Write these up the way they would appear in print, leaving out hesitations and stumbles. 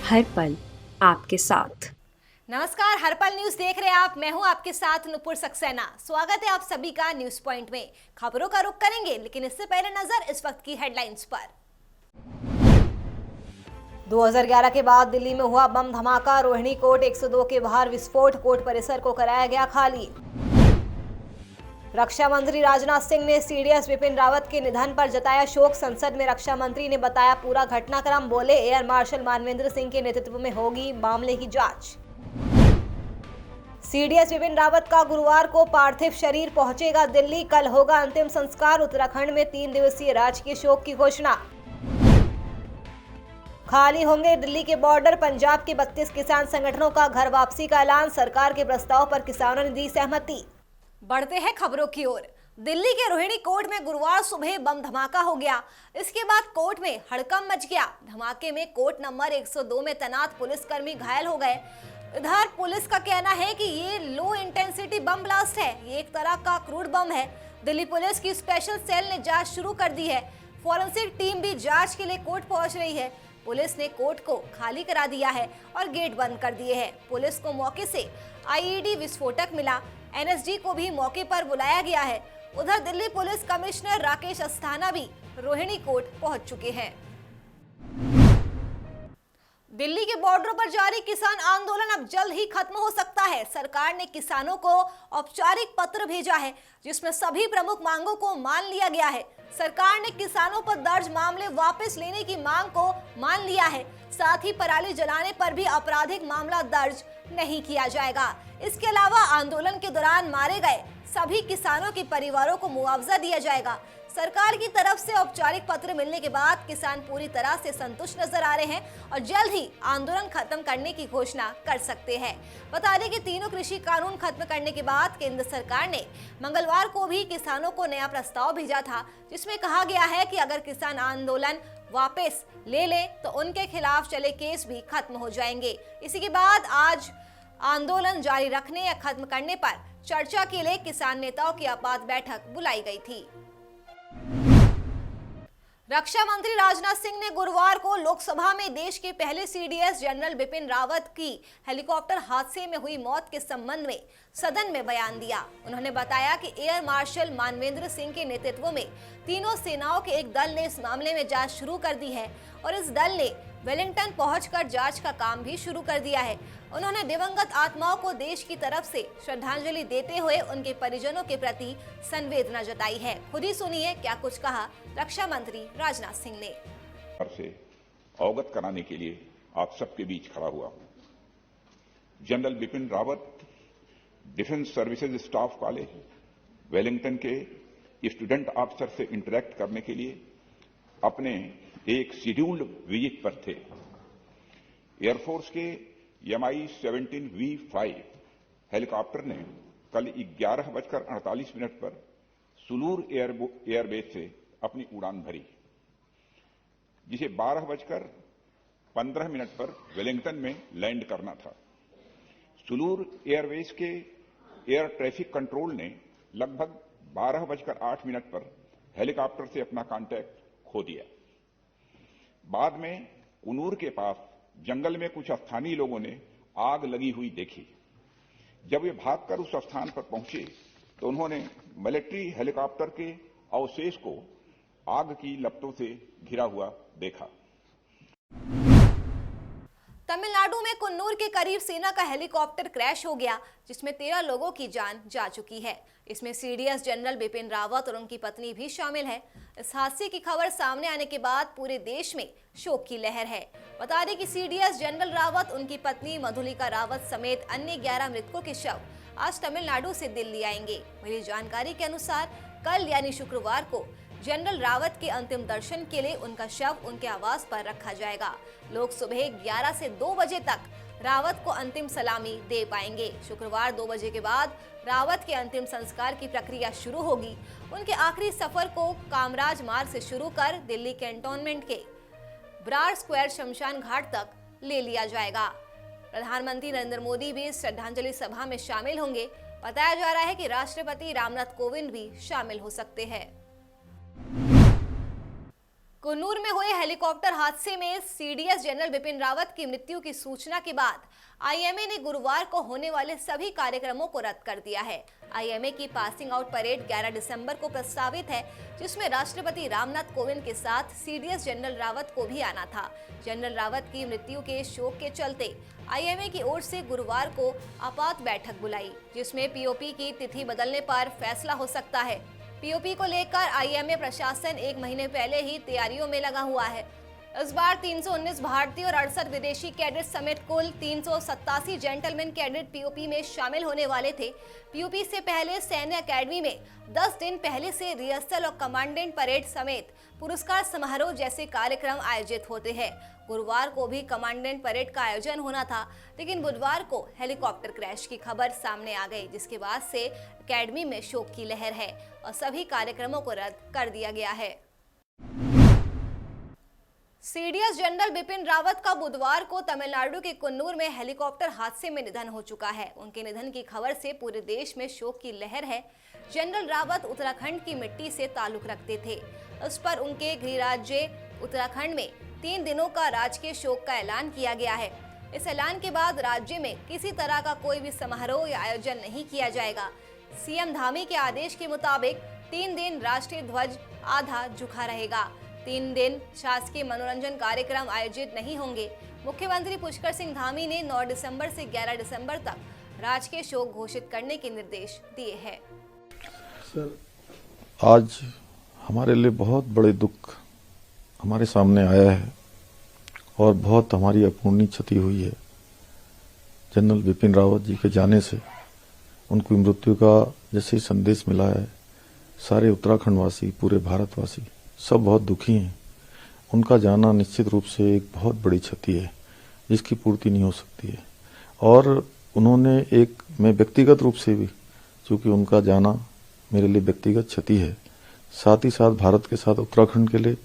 हर पल आपके साथ। नमस्कार, हरपल न्यूज देख रहे हैं आप। मैं हूं आपके साथ नुपुर सक्सेना। स्वागत है आप सभी का न्यूज पॉइंट में। खबरों का रुख करेंगे, लेकिन इससे पहले नजर इस वक्त की हेडलाइंस पर। 2011 के बाद दिल्ली में हुआ बम धमाका, रोहिणी कोर्ट 102 के बाहर विस्फोट, कोर्ट परिसर को कराया गया खाली। रक्षा मंत्री राजनाथ सिंह ने सीडीएस बिपिन रावत के निधन पर जताया शोक। संसद में रक्षा मंत्री ने बताया पूरा घटनाक्रम, बोले एयर मार्शल मानवेंद्र सिंह के नेतृत्व में होगी मामले की जांच। सीडीएस बिपिन रावत का गुरुवार को पार्थिव शरीर पहुंचेगा दिल्ली, कल होगा अंतिम संस्कार। उत्तराखंड में 3 दिवसीय राजकीय शोक की घोषणा। खाली होंगे दिल्ली के बॉर्डर, पंजाब के 32 किसान संगठनों का घर वापसी का ऐलान, सरकार के प्रस्ताव पर किसानों ने दी सहमति। बढ़ते हैं खबरों की ओर। दिल्ली के रोहिणी कोर्ट में गुरुवार सुबह बम धमाका हो गया। इसके बाद कोर्ट में हड़कंप मच गया। धमाके में कोर्ट नंबर 102 में तैनात पुलिसकर्मी घायल हो गए। इधर पुलिस का कहना है कि ये लो इंटेंसिटी बम ब्लास्ट है, ये एक तरह का क्रूड बम है। दिल्ली पुलिस की स्पेशल सेल ने जांच शुरू कर दी है। फॉरेंसिक टीम भी जांच के लिए कोर्ट पहुंच रही है। पुलिस ने कोर्ट को खाली करा दिया है और गेट बंद कर दिए हैं। पुलिस को मौके से आईईडी विस्फोटक मिला। एनएसजी को भी मौके पर बुलाया गया है। उधर दिल्ली पुलिस कमिश्नर राकेश अस्थाना भी रोहिणी कोर्ट पहुंच चुके हैं। दिल्ली के बॉर्डरों पर जारी किसान आंदोलन अब जल्द ही खत्म हो सकता है। सरकार ने किसानों को औपचारिक पत्र भेजा है, जिसमें सभी प्रमुख मांगों को मान लिया गया है। सरकार ने किसानों पर दर्ज मामले वापस लेने की मांग को मान लिया है। साथ ही पराली जलाने पर भी आपराधिक मामला दर्ज नहीं किया जाएगा। इसके अलावा आंदोलन के दौरान मारे गए सभी किसानों के परिवारों को मुआवजा दिया जाएगा। सरकार की तरफ से औपचारिक पत्र मिलने के बाद किसान पूरी तरह से संतुष्ट नजर आ रहे हैं और जल्द ही आंदोलन खत्म करने की घोषणा कर सकते हैं। बता दें कि तीनों कृषि कानून खत्म करने के बाद केंद्र सरकार ने मंगलवार को भी किसानों को नया प्रस्ताव भेजा था, जिसमें कहा गया है कि अगर किसान आंदोलन वापस ले ले तो उनके खिलाफ चले केस भी खत्म हो जाएंगे। इसी के बाद आज आंदोलन जारी रखने या खत्म करने पर चर्चा के लिए किसान नेताओं की आपात बैठक बुलाई गई थी। रक्षा मंत्री राजनाथ सिंह ने गुरुवार को लोकसभा में देश के पहले सीडीएस जनरल बिपिन रावत की हेलीकॉप्टर हादसे में हुई मौत के संबंध में सदन में बयान दिया। उन्होंने बताया कि एयर मार्शल मानवेंद्र सिंह के नेतृत्व में तीनों सेनाओं के एक दल ने इस मामले में जांच शुरू कर दी है और इस दल ने वेलिंगटन पहुंचकर जांच का काम भी शुरू कर दिया है। उन्होंने दिवंगत आत्माओं को देश की तरफ से श्रद्धांजलि देते हुए उनके परिजनों के प्रति संवेदना जताई है। खुद ही सुनिए क्या कुछ कहा रक्षा मंत्री राजनाथ सिंह ने। से अवगत कराने के लिए आप सबके बीच खड़ा हुआ हूं। General Bipin Rawat defence services staff college Wellington के स्टूडेंट ऑफिसर से इंटरेक्ट करने के लिए अपने एक शेड्यूल्ड विजिट पर थे। एयरफोर्स के MI-17V5 हेलीकॉप्टर ने कल 11:48 पर सुलूर एयरबेस से अपनी उड़ान भरी, जिसे 12:15 पर वेलिंगटन में लैंड करना था। सुलूर एयरबेस के एयर ट्रैफिक कंट्रोल ने लगभग 12:08 पर हेलीकॉप्टर से अपना कांटेक्ट खो दिया। बाद में कुनूर के पास जंगल में कुछ स्थानीय लोगों ने आग लगी हुई देखी। जब वे भागकर उस स्थान पर पहुंचे तो उन्होंने मिलिट्री हेलीकॉप्टर के अवशेष को आग की लपटों से घिरा हुआ देखा। तमिलनाडु में कुन्नूर के करीब सेना का हेलीकॉप्टर क्रैश हो गया, जिसमें 13 लोगों की जान जा चुकी है। इसमें सीडीएस जनरल बिपिन रावत और उनकी पत्नी भी शामिल है। इस हादसे की खबर सामने आने के बाद पूरे देश में शोक की लहर है। बता दें कि सीडीएस जनरल रावत, उनकी पत्नी मधुलिका रावत समेत अन्य 11 मृतकों के शव आज तमिलनाडु से दिल्ली आएंगे। मिली जानकारी के अनुसार कल यानी शुक्रवार को जनरल रावत के अंतिम दर्शन के लिए उनका शव उनके आवास पर रखा जाएगा। लोग सुबह 11 से 2 बजे तक रावत को अंतिम सलामी दे पाएंगे। शुक्रवार 2 बजे के बाद रावत के अंतिम संस्कार की प्रक्रिया शुरू होगी। उनके आखिरी सफर को कामराज मार्ग से शुरू कर दिल्ली कैंटोनमेंट के ब्रार स्क्वायर शमशान घाट तक ले लिया जाएगा। प्रधानमंत्री नरेंद्र मोदी भी इस श्रद्धांजलि सभा में शामिल होंगे। बताया जा रहा है कि राष्ट्रपति रामनाथ कोविंद भी शामिल हो सकते हैं। कुन्नूर में हुए हेलीकॉप्टर हादसे में सीडीएस जनरल बिपिन रावत की मृत्यु की सूचना के बाद आईएमए ने गुरुवार को होने वाले सभी कार्यक्रमों को रद्द कर दिया है। आईएमए की पासिंग आउट परेड 11 दिसंबर को प्रस्तावित है, जिसमें राष्ट्रपति रामनाथ कोविंद के साथ सीडीएस जनरल रावत को भी आना था। जनरल रावत की मृत्यु के शोक के चलते आईएमए की ओर से गुरुवार को आपात बैठक बुलाई, जिसमें पीओपी की तिथि बदलने पर फैसला हो सकता है। पीओपी को लेकर आईएमए प्रशासन 1 महीने पहले ही तैयारियों में लगा हुआ है। इस बार 319 भारतीय और 68 विदेशी कैडेट समेत कुल 387 जेंटलमैन कैडेट पीओपी में शामिल होने वाले थे। पीओपी से पहले सैन्य अकेडमी में 10 दिन पहले से रिहर्सल और कमांडेंट परेड समेत पुरस्कार समारोह जैसे कार्यक्रम आयोजित होते हैं। गुरुवार को भी कमांडेंट परेड का आयोजन होना था, लेकिन बुधवार को हेलीकॉप्टर क्रैश की खबर सामने आ गई, जिसके बाद से अकेडमी में शोक की लहर है और सभी कार्यक्रमों को रद्द कर दिया गया है। सीडीएस जनरल बिपिन रावत का बुधवार को तमिलनाडु के कुन्नूर में हेलीकॉप्टर हादसे में निधन हो चुका है। उनके निधन की खबर से पूरे देश में शोक की लहर है। जनरल रावत उत्तराखंड की मिट्टी से ताल्लुक रखते थे। उस पर उनके गृह राज्य उत्तराखंड में 3 दिनों का राजकीय शोक का ऐलान किया गया है। इस ऐलान के बाद राज्य में किसी तरह का कोई भी समारोह या आयोजन नहीं किया जाएगा। सीएम धामी के आदेश के मुताबिक 3 दिन राष्ट्रीय ध्वज आधा झुका रहेगा। 3 दिन शासकीय मनोरंजन कार्यक्रम आयोजित नहीं होंगे। मुख्यमंत्री पुष्कर सिंह धामी ने 9 दिसंबर से 11 दिसंबर तक राजकीय शोक घोषित करने के निर्देश दिए हैं। सर, आज हमारे लिए बहुत बड़े दुख हमारे सामने आया है और बहुत हमारी अपूर्णीय क्षति हुई है। जनरल बिपिन रावत जी के जाने से उनकी मृत्यु का जैसे ही संदेश मिला है, सारे उत्तराखंड वासी, पूरे भारतवासी सब बहुत दुखी हैं। उनका जाना निश्चित रूप से एक बहुत बड़ी क्षति है, जिसकी पूर्ति नहीं हो सकती है। और उन्होंने मैं व्यक्तिगत रूप से भी, चूंकि उनका जाना मेरे लिए व्यक्तिगत क्षति है, साथ ही साथ भारत के साथ उत्तराखंड के लिए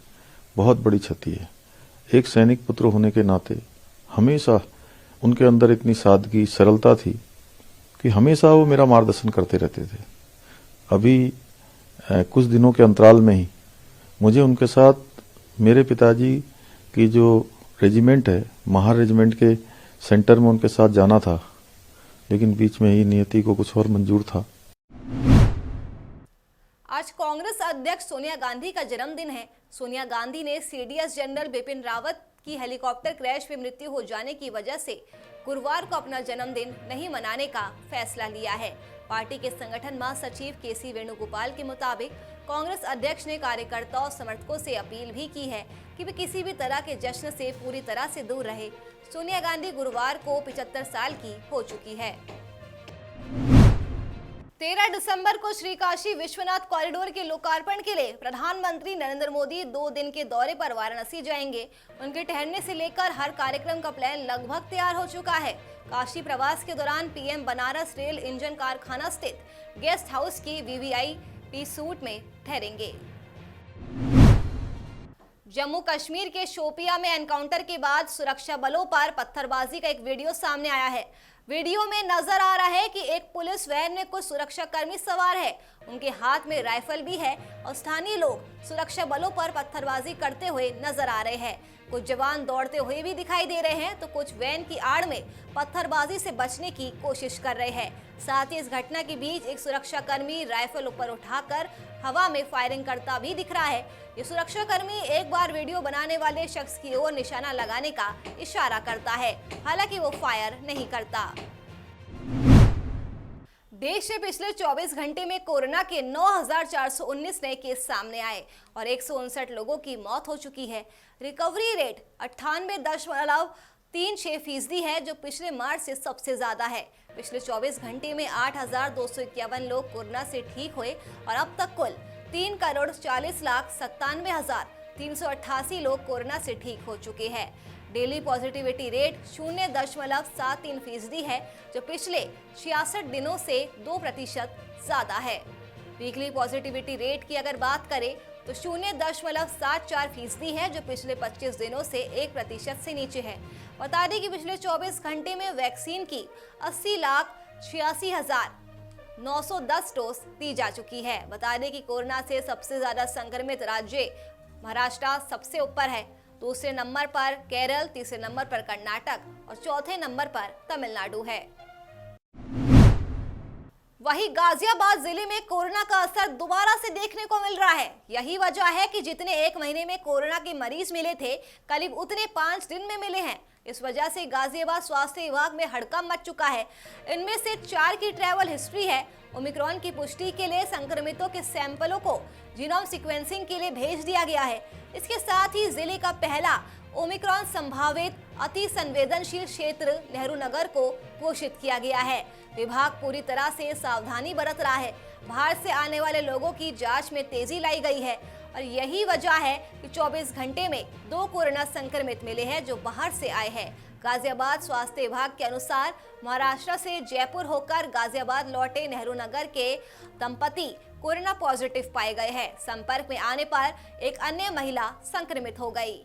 बहुत बड़ी क्षति है। एक सैनिक पुत्र होने के नाते हमेशा उनके अंदर इतनी सादगी, सरलता थी कि हमेशा वो मेरा मार्गदर्शन करते रहते थे। अभी कुछ दिनों के अंतराल में ही मुझे उनके साथ मेरे पिताजी की जो रेजिमेंट है, महार रेजिमेंट के सेंटर में उनके साथ जाना था, लेकिन बीच में ही नियति को कुछ और मंजूर था। आज कांग्रेस अध्यक्ष सोनिया गांधी का जन्मदिन है। सोनिया गांधी ने सीडीएस जनरल बिपिन रावत की हेलीकॉप्टर क्रैश में मृत्यु हो जाने की वजह से गुरुवार को अपना जन्मदिन नहीं मनाने का फैसला लिया है। पार्टी के संगठन महासचिव केसी वेणुगोपाल के मुताबिक कांग्रेस अध्यक्ष ने कार्यकर्ताओं और समर्थकों से अपील भी की है कि वे किसी भी तरह के जश्न से पूरी तरह से दूर रहे। सोनिया गांधी गुरुवार को 75 साल की हो चुकी है। 13 दिसंबर को श्री काशी विश्वनाथ कॉरिडोर के लोकार्पण के लिए प्रधानमंत्री नरेंद्र मोदी 2 दिन के दौरे पर वाराणसी जाएंगे। उनके ठहरने से लेकर हर कार्यक्रम का प्लान लगभग तैयार हो चुका है। काशी प्रवास के दौरान पीएम बनारस रेल इंजन कारखाना स्थित गेस्ट हाउस की वीवीआईपी सूट में ठहरेंगे। जम्मू कश्मीर के शोपिया में एनकाउंटर के बाद सुरक्षा बलों पर पत्थरबाजी का एक वीडियो सामने आया है। वीडियो में नजर आ रहा है कि एक पुलिस वैन में कुछ सुरक्षा कर्मी सवार है। उनके हाथ में राइफल भी है और स्थानीय लोग सुरक्षा बलों पर पत्थरबाजी करते हुए नजर आ रहे हैं। कुछ जवान दौड़ते हुए भी दिखाई दे रहे हैं तो कुछ वैन की आड़ में पत्थरबाजी से बचने की कोशिश कर रहे हैं। साथ ही इस घटना के बीच एक सुरक्षा कर्मी राइफल ऊपर उठाकर हवा में फायरिंग करता भी दिख रहा है। ये सुरक्षा कर्मी एक बार वीडियो बनाने वाले शख्स की ओर निशाना लगाने का इशारा करता है, हालांकि वो फायर नहीं करता। देश में पिछले 24 घंटे में कोरोना के 9,419 नए केस सामने आए और 159 लोगों की मौत हो चुकी है। रिकवरी रेट 98.36% है, जो पिछले मार्च से सबसे ज्यादा है। पिछले 24 घंटे में 8,251 लोग कोरोना से ठीक हुए और अब तक कुल 3,40,97,388 लोग कोरोना से ठीक हो चुके हैं। डेली पॉजिटिविटी रेट 0.73% है, जो पिछले 66 दिनों से 2% ज्यादा है। वीकली पॉजिटिविटी रेट की अगर बात करें तो 0.74% है, जो पिछले 25 दिनों से 1% से नीचे है। बता दें कि पिछले 24 घंटे में वैक्सीन की 80,86,910 डोज दी जा चुकी है। बता दें कि कोरोना से सबसे ज्यादा संक्रमित राज्य महाराष्ट्र सबसे ऊपर है, दूसरे नंबर पर केरल, तीसरे नंबर पर कर्नाटक और चौथे नंबर पर तमिलनाडु है। वहीं गाजियाबाद जिले में कोरोना का असर दोबारा से देखने को मिल रहा है। यही वजह है कि जितने एक महीने में कोरोना के मरीज मिले थे, करीब उतने 5 दिन में मिले हैं। इस वजह से गाजियाबाद स्वास्थ्य विभाग में हड़कंप मच चुका है। इनमें से 4 की ट्रैवल हिस्ट्री है। ओमिक्रॉन की पुष्टि के लिए संक्रमितों के सैंपलों को जीनोम सीक्वेंसिंग के लिए भेज दिया गया है। इसके साथ ही जिले का पहला ओमिक्रॉन संभावित अति संवेदनशील क्षेत्र नेहरू नगर को घोषित किया गया है। विभाग पूरी तरह से सावधानी बरत रहा है। बाहर से आने वाले लोगों की जांच में तेजी लाई गई है और यही वजह है कि 24 घंटे में 2 कोरोना संक्रमित मिले हैं जो बाहर से आए हैं। गाजियाबाद स्वास्थ्य विभाग के अनुसार महाराष्ट्र से जयपुर होकर गाजियाबाद लौटे नेहरू नगर के दंपति कोरोना पॉजिटिव पाए गए हैं। संपर्क में आने पर एक अन्य महिला संक्रमित हो गई।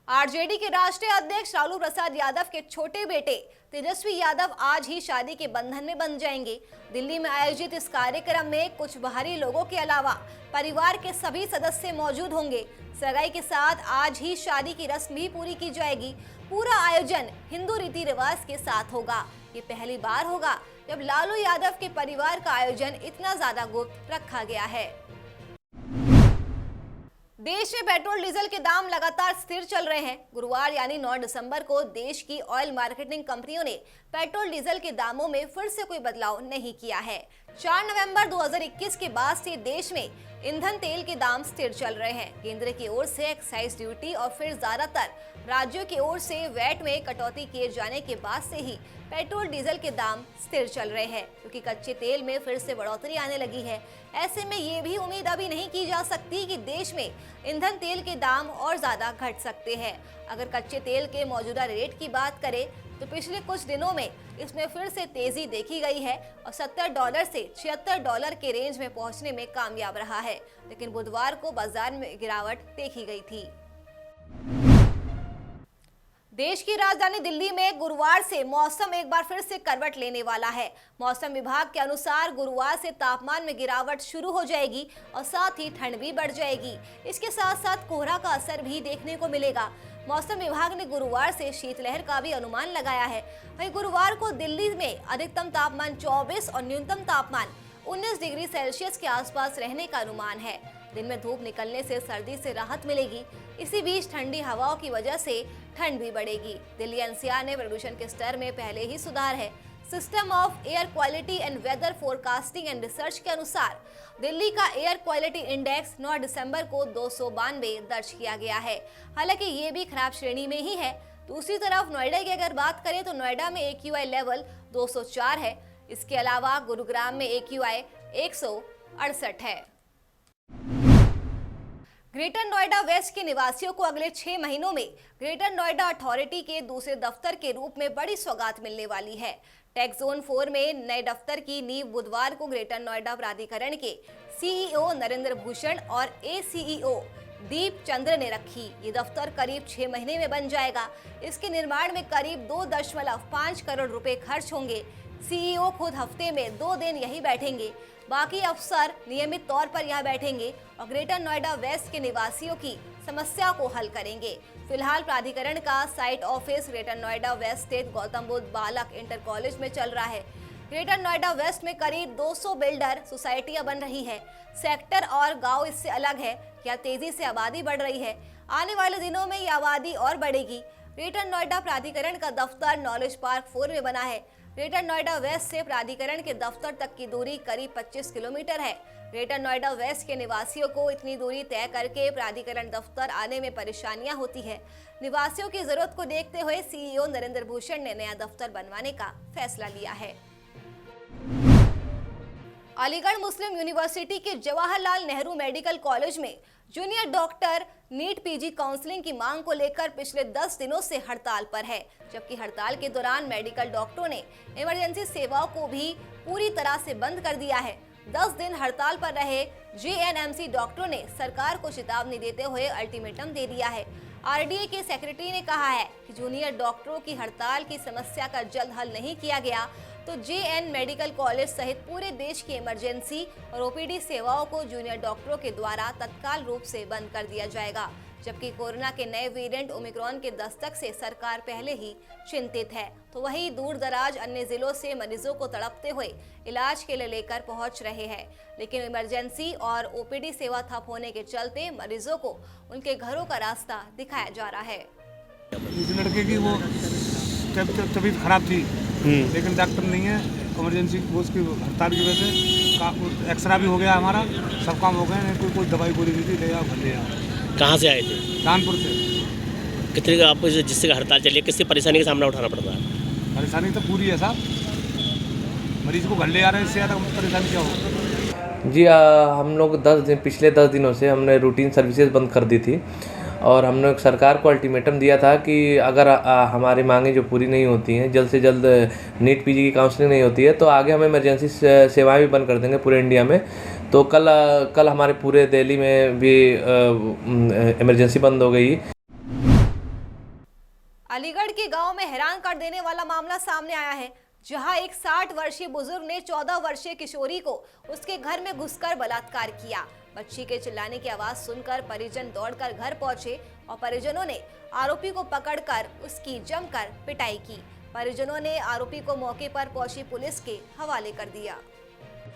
आरजेडी के राष्ट्रीय अध्यक्ष लालू प्रसाद यादव के छोटे बेटे तेजस्वी यादव आज ही शादी के बंधन में बंध जाएंगे। दिल्ली में आयोजित इस कार्यक्रम में कुछ बाहरी लोगों के अलावा परिवार के सभी सदस्य मौजूद होंगे। सगाई के साथ आज ही शादी की रस्म भी पूरी की जाएगी। पूरा आयोजन हिंदू रीति रिवाज के साथ होगा। ये पहली बार होगा जब लालू यादव के परिवार का आयोजन इतना ज्यादा गुप्त रखा गया है। देश में पेट्रोल डीजल के दाम लगातार स्थिर चल रहे हैं। गुरुवार यानी 9 दिसंबर को देश की ऑयल मार्केटिंग कंपनियों ने पेट्रोल डीजल के दामों में फिर से कोई बदलाव नहीं किया है। 4 नवंबर 2021 के बाद से देश में ईंधन तेल के दाम स्थिर चल रहे हैं। केंद्र की ओर से एक्साइज ड्यूटी और फिर ज्यादातर राज्यों की ओर से वैट में कटौती किए जाने के बाद से ही पेट्रोल डीजल के दाम स्थिर चल रहे हैं, क्योंकि कच्चे तेल में फिर से बढ़ोतरी आने लगी है। ऐसे में ये भी उम्मीद अभी नहीं की जा सकती कि देश में ईंधन तेल के दाम और ज्यादा घट सकते हैं। अगर कच्चे तेल के मौजूदा रेट की बात करें तो पिछले कुछ दिनों में इसमें फिर से तेजी देखी गई है और $70 से $76 के रेंज में पहुंचने में कामयाब रहा है। लेकिन बुधवार को बाजार में गिरावट देखी गई थी। देश की राजधानी दिल्ली में गुरुवार से मौसम एक बार फिर से करवट लेने वाला है। मौसम विभाग के अनुसार गुरुवार से तापमान में गिरावट शुरू हो जाएगी और साथ ही ठंड भी बढ़ जाएगी। इसके साथ साथ कोहरा का असर भी देखने को मिलेगा। मौसम विभाग ने गुरुवार से शीतलहर का भी अनुमान लगाया है। वहीं गुरुवार को दिल्ली में अधिकतम तापमान 24 और न्यूनतम तापमान 19 डिग्री सेल्सियस के आसपास रहने का अनुमान है। दिन में धूप निकलने से सर्दी से राहत मिलेगी। इसी बीच ठंडी हवाओं की वजह से ठंड भी बढ़ेगी। दिल्ली एनसीआर ने प्रदूषण के स्तर में पहले ही सुधार है। System of air quality and weather forecasting and research के अनुसार दिल्ली का एयर क्वालिटी इंडेक्स 9 दिसंबर को 292 दर्ज किया गया है। हालांकि ये भी खराब श्रेणी में ही है। दूसरी तरफ नोएडा की अगर बात करें तो नोएडा में AQI लेवल 204 है। इसके अलावा गुरुग्राम में AQI 168 है। ग्रेटर नोएडा वेस्ट के निवासियों को अगले 6 महीनों में ग्रेटर नोएडा अथॉरिटी के दूसरे दफ्तर के रूप में बड़ी सौगात मिलने वाली है। टेक जोन 4 में नए दफ्तर की नींव बुधवार को ग्रेटर नोएडा प्राधिकरण के CEO नरेंद्र भूषण और ACEO दीप चंद्र ने रखी। ये दफ्तर करीब 6 महीने में बन जाएगा। इसके निर्माण में करीब 2.5 करोड़ रुपए खर्च होंगे। CEO खुद हफ्ते में 2 दिन यही बैठेंगे। बाकी अफसर नियमित तौर पर यहाँ बैठेंगे और ग्रेटर नोएडा वेस्ट के निवासियों की समस्या को हल करेंगे। फिलहाल प्राधिकरण का site office greater Noida west स्थित गौतम बुद्ध बालक इंटर कॉलेज में चल रहा है। ग्रेटर नोएडा वेस्ट में करीब 200 बिल्डर सोसाइटियां बन रही है। सेक्टर और गांव इससे अलग है। यहाँ तेजी से आबादी बढ़ रही है। आने वाले दिनों में ये आबादी और बढ़ेगी। ग्रेटर नोएडा प्राधिकरण का दफ्तर नॉलेज पार्क 4 में बना है। ग्रेटर नोएडा वेस्ट से प्राधिकरण के दफ्तर तक की दूरी करीब 25 किलोमीटर है। ग्रेटर नोएडा वेस्ट के निवासियों को इतनी दूरी तय करके प्राधिकरण दफ्तर आने में परेशानियां होती है। निवासियों की जरूरत को देखते हुए CEO नरेंद्र भूषण ने नया दफ्तर बनवाने का फैसला लिया है। अलीगढ़ मुस्लिम यूनिवर्सिटी के जवाहरलाल नेहरू मेडिकल कॉलेज में junior doctor NEET PG counselling की मांग को लेकर पिछले 10 दिनों से हड़ताल पर है। जबकि हड़ताल के दौरान मेडिकल डॉक्टरों ने इमरजेंसी सेवाओं को भी पूरी तरह से बंद कर दिया है। 10 दिन हड़ताल पर रहे JNMC डॉक्टरों ने सरकार को चेतावनी देते हुए अल्टीमेटम दे दिया है। RDA के सेक्रेटरी ने कहा है कि जूनियर डॉक्टरों की हड़ताल की समस्या का जल्द हल नहीं किया गया तो JN मेडिकल कॉलेज सहित पूरे देश की इमरजेंसी और OPD सेवाओं को जूनियर डॉक्टरों के द्वारा तत्काल रूप से बंद कर दिया जाएगा। जबकि कोरोना के नए वेरिएंट ओमिक्रॉन के दस्तक से सरकार पहले ही चिंतित है, तो वहीं दूर दराज अन्य जिलों से मरीजों को तड़पते हुए इलाज के लिए लेकर पहुंच रहे हैं। लेकिन इमरजेंसी और OPD सेवा ठप होने के चलते मरीजों को उनके घरों का रास्ता दिखाया जा रहा है। इस लड़के की वो तबीयत खराब थी, लेकिन डॉक्टर नहीं है। इमरजेंसी उसकी हड़ताल की वजह से एक्सरा भी हो गया, हमारा सब काम हो गए। कोई दवाई गोली नहीं थी, ले आओ भले आओ। कहाँ से आए थे? कानपुर से। कितने का आपको जिससे हड़ताल चली है, किससे परेशानी का सामना उठाना पड़ता है? परेशानी तो पूरी है साहब, मरीज को घर ले आ रहे हैं, इससे ज़्यादा परेशानी क्या हो। जी हम लोग पिछले 10 दिनों से हमने रूटीन सर्विसेज बंद कर दी थी और हमने सरकार को अल्टीमेटम दिया था कि अगर हमारी मांगें जो पूरी नहीं होती हैं, जल्द से जल्द नीट PG की काउंसलिंग नहीं होती है, तो आगे हम इमरजेंसी सेवाएं भी बंद कर देंगे पूरे इंडिया में। तो कल हमारे पूरे दिल्ली में भी इमरजेंसी बंद हो गई। अलीगढ़ के गांव में हैरान कर देने वाला मामला सामने आया है, जहां एक 60 वर्षीय बुजुर्ग ने 14 वर्षीय किशोरी को उसके घर में घुसकर बलात्कार किया। बच्ची के चिल्लाने की आवाज सुनकर परिजन दौड़कर घर पहुंचे और परिजनों ने आरोपी को पकड़कर उसकी जमकर पिटाई की। परिजनों ने आरोपी को मौके पर पहुंची पुलिस के हवाले कर दिया।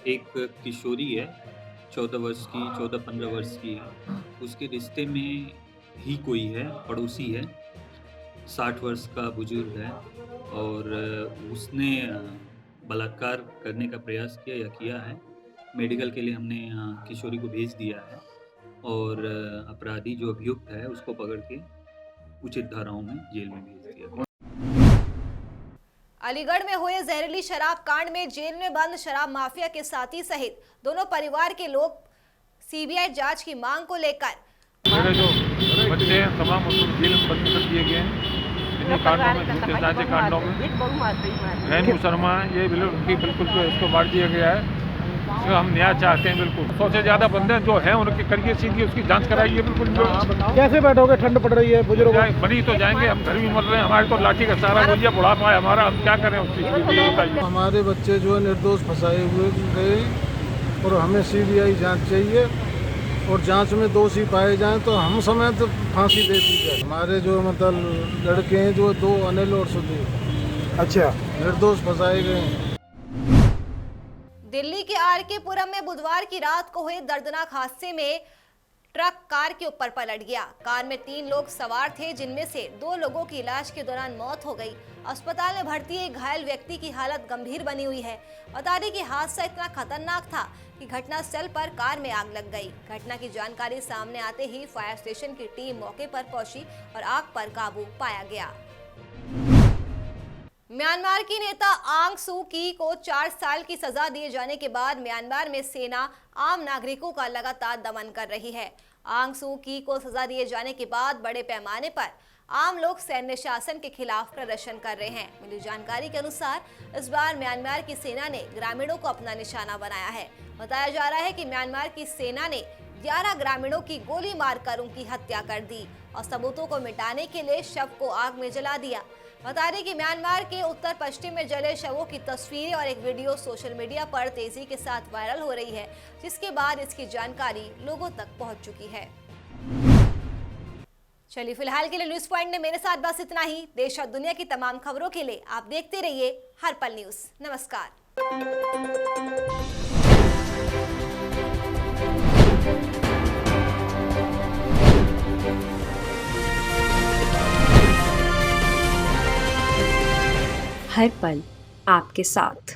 एक किशोरी है, 14 वर्ष की, 14-15 वर्ष की है। उसके रिश्ते में ही कोई है, पड़ोसी है, 60 वर्ष का बुजुर्ग है और उसने बलात्कार करने का प्रयास किया है। मेडिकल के लिए हमने किशोरी को भेज दिया है और अपराधी जो अभियुक्त है उसको पकड़ के उचित धाराओं में जेल में भेज दिया। अलीगढ़ में हुए जहरीली शराब कांड में जेल में बंद शराब माफिया के साथी सहित दोनों परिवार के लोग CBI जांच की मांग को लेकर मेरे जो बच्चे हैं तमाम उसको जेल में बंद कर दिए गए हैं। इन्हीं कांडों में, झूठे साझे कांडों में रेणु शर्मा ये बिल्कुल जो इसको बांट दिया गया है। हम न्याय चाहते हैं। बिल्कुल 100 से ज़्यादा बंदे जो हैं उनकी करिए सीधी उसकी जांच कराइए। बिल्कुल कैसे बैठोगे, ठंड पड़ रही है, बुजुर्ग बनी तो जाएंगे, हम घर भी मर रहे हैं, हमारे तो लाठी का सहारा बोलिए, बुढ़ापा है हमारा, हम क्या करें उस चीज़। हमारे बच्चे जो है निर्दोष फंसाए हुए गए और हमें CBI जांच चाहिए और जांच में दोषी पाए जाएं तो हम समेत फांसी दे दी जाए। हमारे जो मतलब लड़के हैं जो 2 अनिल और सुधीर, अच्छा, निर्दोष फंसाए गए हैं। दिल्ली के RK पुरम में बुधवार की रात को हुए दर्दनाक हादसे में ट्रक कार के ऊपर पलट गया। कार में 3 लोग सवार थे, जिनमें से 2 लोगों की इलाज के दौरान मौत हो गई। अस्पताल में भर्ती एक घायल व्यक्ति की हालत गंभीर बनी हुई है। बता दें कि हादसा इतना खतरनाक था कि घटनास्थल पर कार में आग लग गई। घटना की जानकारी सामने आते ही फायर स्टेशन की टीम मौके पर पहुंची और आग पर काबू पाया गया। म्यांमार की नेता आंग सू की को 4 साल की सजा दिए जाने के बाद म्यांमार में सेना आम नागरिकों का लगातार दमन कर रही है। आंग सू की को सजा दिए जाने के बाद बड़े पैमाने पर आम लोग सैन्य शासन के खिलाफ प्रदर्शन कर रहे हैं। मिली जानकारी के अनुसार इस बार म्यांमार की सेना ने ग्रामीणों को अपना निशाना बनाया है। बताया जा रहा है कि म्यांमार की सेना ने 11 ग्रामीणों की गोली मारकर उनकी हत्या कर दी और सबूतों को मिटाने के लिए शव को आग में जला दिया। बता दें कि म्यांमार के उत्तर पश्चिम में जले शवों की तस्वीरें और एक वीडियो सोशल मीडिया पर तेजी के साथ वायरल हो रही है, जिसके बाद इसकी जानकारी लोगों तक पहुंच चुकी है। चलिए फिलहाल के लिए न्यूज पॉइंट में मेरे साथ बस इतना ही। देश और दुनिया की तमाम खबरों के लिए आप देखते रहिए हर पल न्यूज। नमस्कार। हर पल आपके साथ।